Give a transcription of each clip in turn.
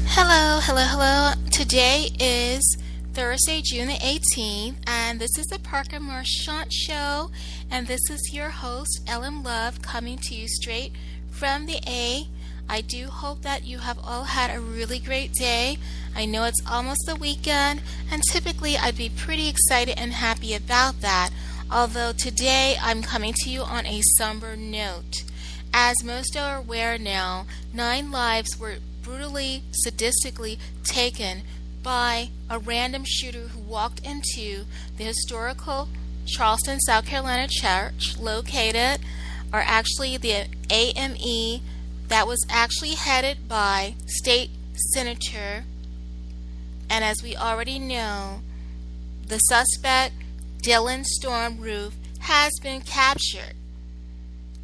Hello. Today is Thursday, June the 18th, and this is the Parker Marchant Show, and this is your host, Ellen Love, coming to you straight from the A. I do hope that you have all had a really great day. I know it's almost the weekend, and typically I'd be pretty excited and happy about that, although today I'm coming to you on a somber note. As most are aware now, 9 lives were brutally, sadistically taken by a random shooter who walked into the historical Charleston, South Carolina church located, or actually the AME, that was actually headed by State Senator, and as we already know, the suspect, Dylan Storm Roof, has been captured.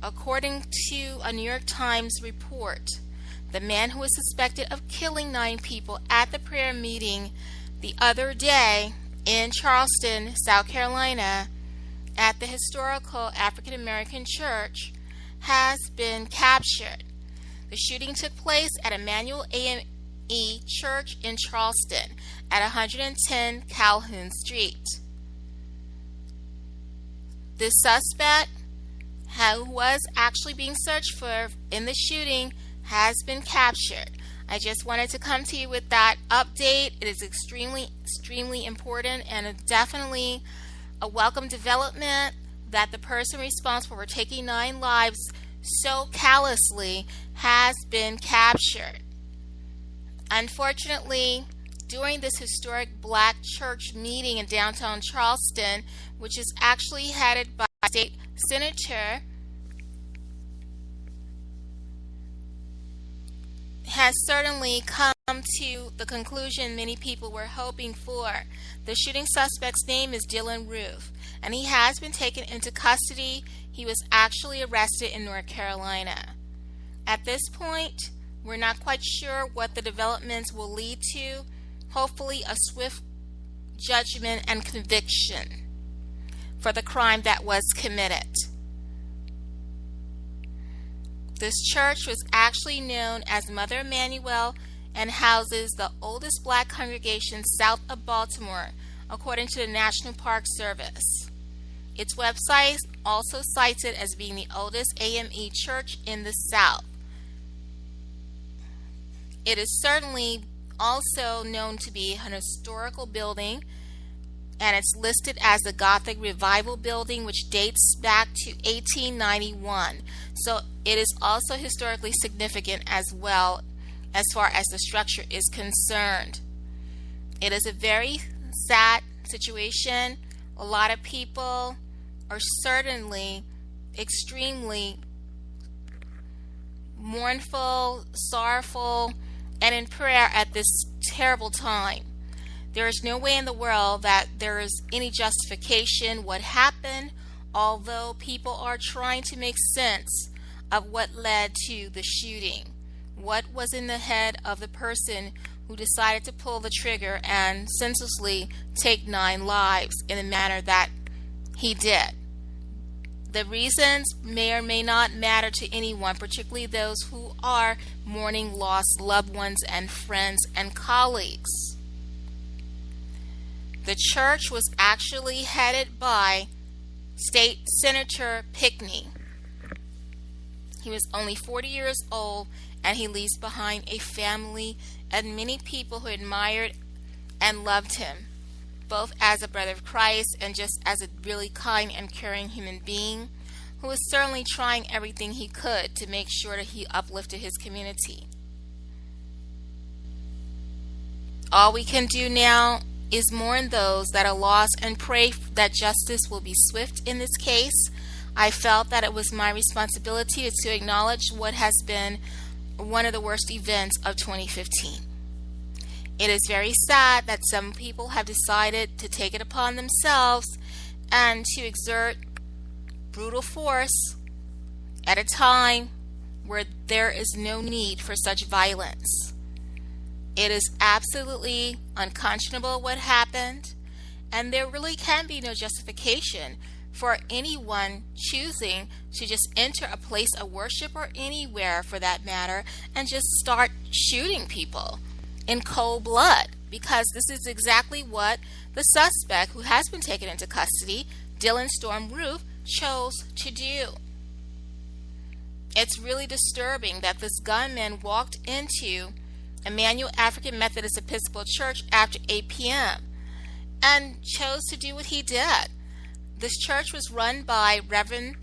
According to a New York Times report, the man who was suspected of killing 9 people at the prayer meeting the other day in Charleston, South Carolina, at the historical African American church, has been captured. The shooting took place at Emmanuel AME Church in Charleston at 110 Calhoun Street. The suspect, who was actually being searched for in the shooting, has been captured. I just wanted to come to you with that update. It is extremely important and definitely a welcome development that the person responsible for taking 9 lives so callously has been captured. Unfortunately, during this historic black church meeting in downtown Charleston, which is actually headed by State Senator, has certainly come to the conclusion many people were hoping for. The shooting suspect's name is Dylan Roof, and he has been taken into custody. He was actually arrested in North Carolina. At this point, we're not quite sure what the developments will lead to. Hopefully a swift judgment and conviction for the crime that was committed. This church was actually known as Mother Emanuel and houses the oldest black congregation south of Baltimore, according to the National Park Service. Its website also cites it as being the oldest AME church in the South. It is certainly also known to be an historical building, and it's listed as the Gothic Revival building, which dates back to 1891. So it is also historically significant as well as far as the structure is concerned. It is a very sad situation. A lot of people are certainly extremely mournful, sorrowful, and in prayer at this terrible time. There is no way in the world that there is any justification what happened, although people are trying to make sense of what led to the shooting. What was in the head of the person who decided to pull the trigger and senselessly take 9 lives in the manner that he did? The reasons may or may not matter to anyone, particularly those who are mourning lost loved ones and friends and colleagues. The church was actually headed by State Senator Pinckney. He was only 40 years old, and he leaves behind a family and many people who admired and loved him, both as a brother of Christ and just as a really kind and caring human being who was certainly trying everything he could to make sure that he uplifted his community. All we can do now is mourn those that are lost and pray that justice will be swift in this case. I felt that it was my responsibility to acknowledge what has been one of the worst events of 2015. It is very sad that some people have decided to take it upon themselves and to exert brutal force at a time where there is no need for such violence. It is absolutely unconscionable what happened, and there really can be no justification for anyone choosing to just enter a place of worship or anywhere for that matter and just start shooting people in cold blood, because this is exactly what the suspect who has been taken into custody, Dylan Storm Roof, chose to do. It's really disturbing that this gunman walked into Emmanuel African Methodist Episcopal Church after 8 p.m. and chose to do what he did. This church was run by Reverend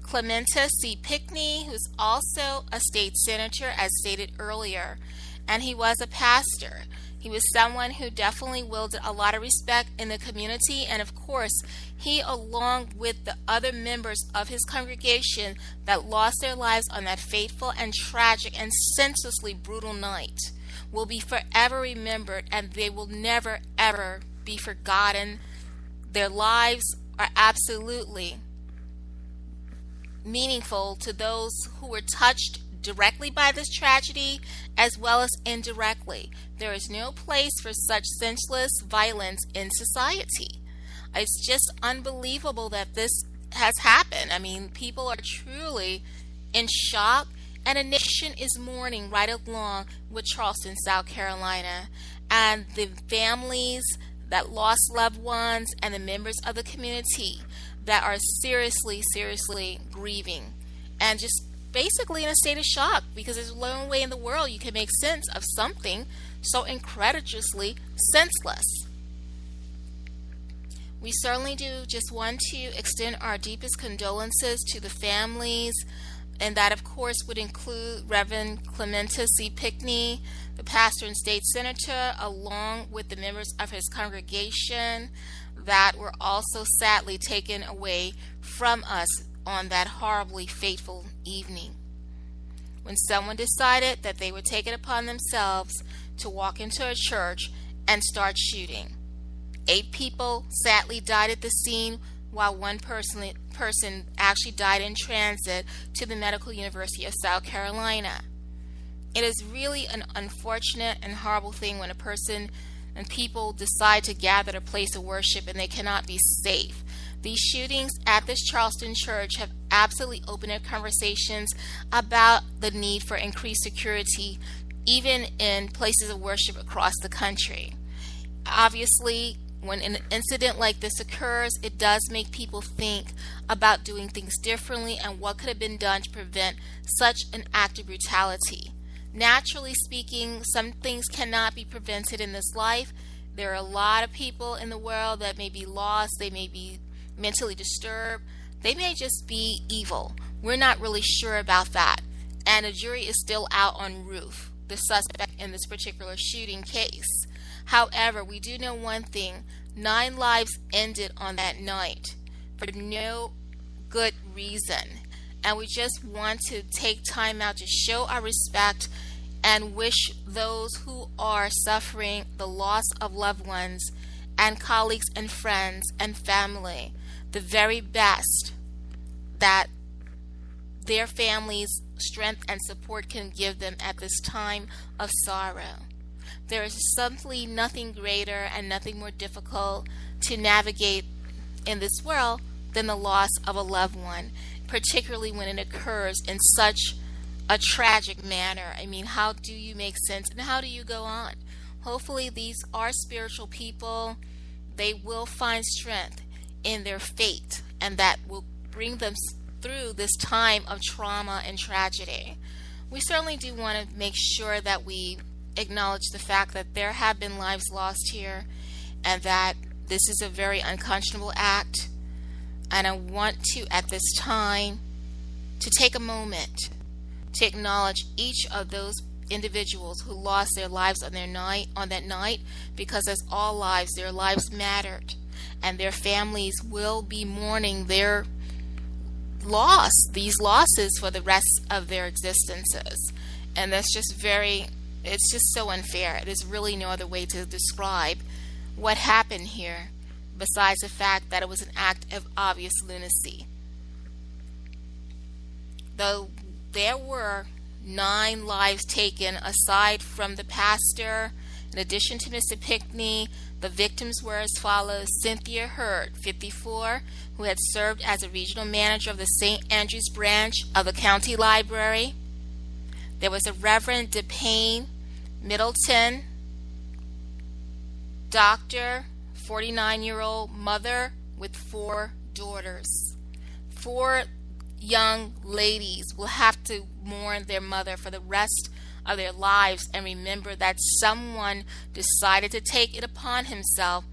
Clementa C. Pickney, who's also a state senator, as stated earlier, and he was a pastor. He was someone who definitely wielded a lot of respect in the community, and of course, he, along with the other members of his congregation that lost their lives on that fateful and tragic and senselessly brutal night, will be forever remembered, and they will never ever be forgotten. Their lives are absolutely meaningful to those who were touched directly by this tragedy as well as indirectly. There is no place for such senseless violence in society. It's just unbelievable that this has happened. I mean, people are truly in shock, and a nation is mourning right along with Charleston, South Carolina, and the families that lost loved ones and the members of the community that are seriously grieving and just basically in a state of shock, because there's no way in the world you can make sense of something so incredulously senseless. We certainly do just want to extend our deepest condolences to the families, and that of course would include Reverend Clementa C. Pickney, the pastor and state senator, along with the members of his congregation that were also sadly taken away from us on that horribly fateful evening, when someone decided that they would take it upon themselves to walk into a church and start shooting. 8 people sadly died at the scene, while one person actually died in transit to the Medical University of South Carolina. It is really an unfortunate and horrible thing when a person and people decide to gather at a place of worship and they cannot be safe. These shootings at this Charleston church have absolutely opened up conversations about the need for increased security, even in places of worship across the country. Obviously, when an incident like this occurs, it does make people think about doing things differently and what could have been done to prevent such an act of brutality. Naturally speaking, some things cannot be prevented in this life. There are a lot of people in the world that may be lost, they may be mentally disturbed, they may just be evil. We're not really sure about that. And a jury is still out on Roof, the suspect in this particular shooting case. However, we do know one thing: 9 lives ended on that night for no good reason. And we just want to take time out to show our respect and wish those who are suffering the loss of loved ones and colleagues and friends and family the very best that their families' strength and support can give them at this time of sorrow. There is simply nothing greater and nothing more difficult to navigate in this world than the loss of a loved one, particularly when it occurs in such a tragic manner. I mean, how do you make sense and how do you go on? Hopefully these are spiritual people. They will find strength in their faith, and that will bring them through this time of trauma and tragedy. We certainly do want to make sure that we acknowledge the fact that there have been lives lost here and that this is a very unconscionable act. And I want to, at this time, to take a moment to acknowledge each of those individuals who lost their lives on that night, because as all lives, their lives mattered, and their families will be mourning their these losses for the rest of their existences. And that's just it's just so unfair. There's really no other way to describe what happened here besides the fact that it was an act of obvious lunacy. Though there were 9 lives taken aside from the pastor In addition to Mr. Pinkney, the victims were as follows: Cynthia Hurd, 54, who had served as a regional manager of the St. Andrews branch of the county library. There was a Reverend DePayne Middleton, doctor, 49-year-old mother with 4 daughters. 4 young ladies will have to mourn their mother for the rest of their lives and remember that someone decided to take it upon himself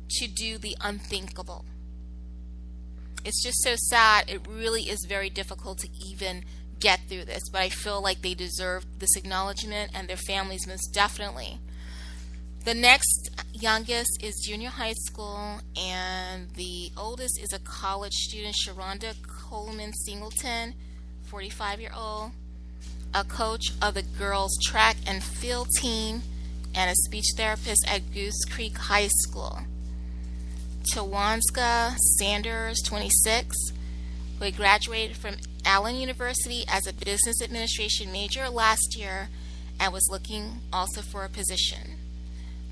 to do the unthinkable. It's just so sad. It really is very difficult to even get through this, but I feel like they deserve this acknowledgement, and their families most definitely. The next youngest is junior high school, and the oldest is a college student, Sharonda Coleman Singleton, 45-year-old, a coach of the girls' track and field team, and a speech therapist at Goose Creek High School. Tawanska Sanders, 26, who had graduated from Allen University as a business administration major last year and was looking also for a position.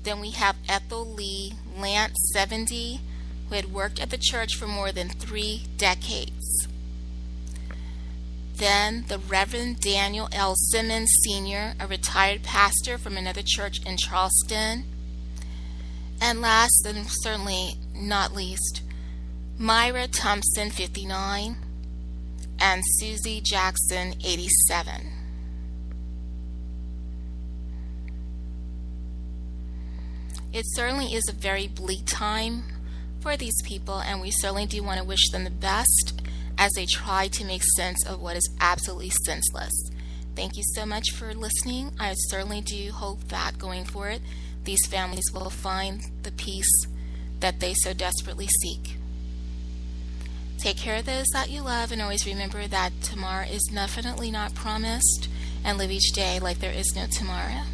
Then we have Ethel Lee Lance, 70, who had worked at the church for more than 3 decades. Then the Reverend Daniel L. Simmons, Sr., a retired pastor from another church in Charleston. And last and certainly not least, Myra Thompson, 59, and Susie Jackson, 87. It certainly is a very bleak time for these people, and we certainly do want to wish them the best as they try to make sense of what is absolutely senseless. Thank you so much for listening. I certainly do hope that going forward, these families will find the peace that they so desperately seek. Take care of those that you love, and always remember that tomorrow is definitely not promised, and live each day like there is no tomorrow.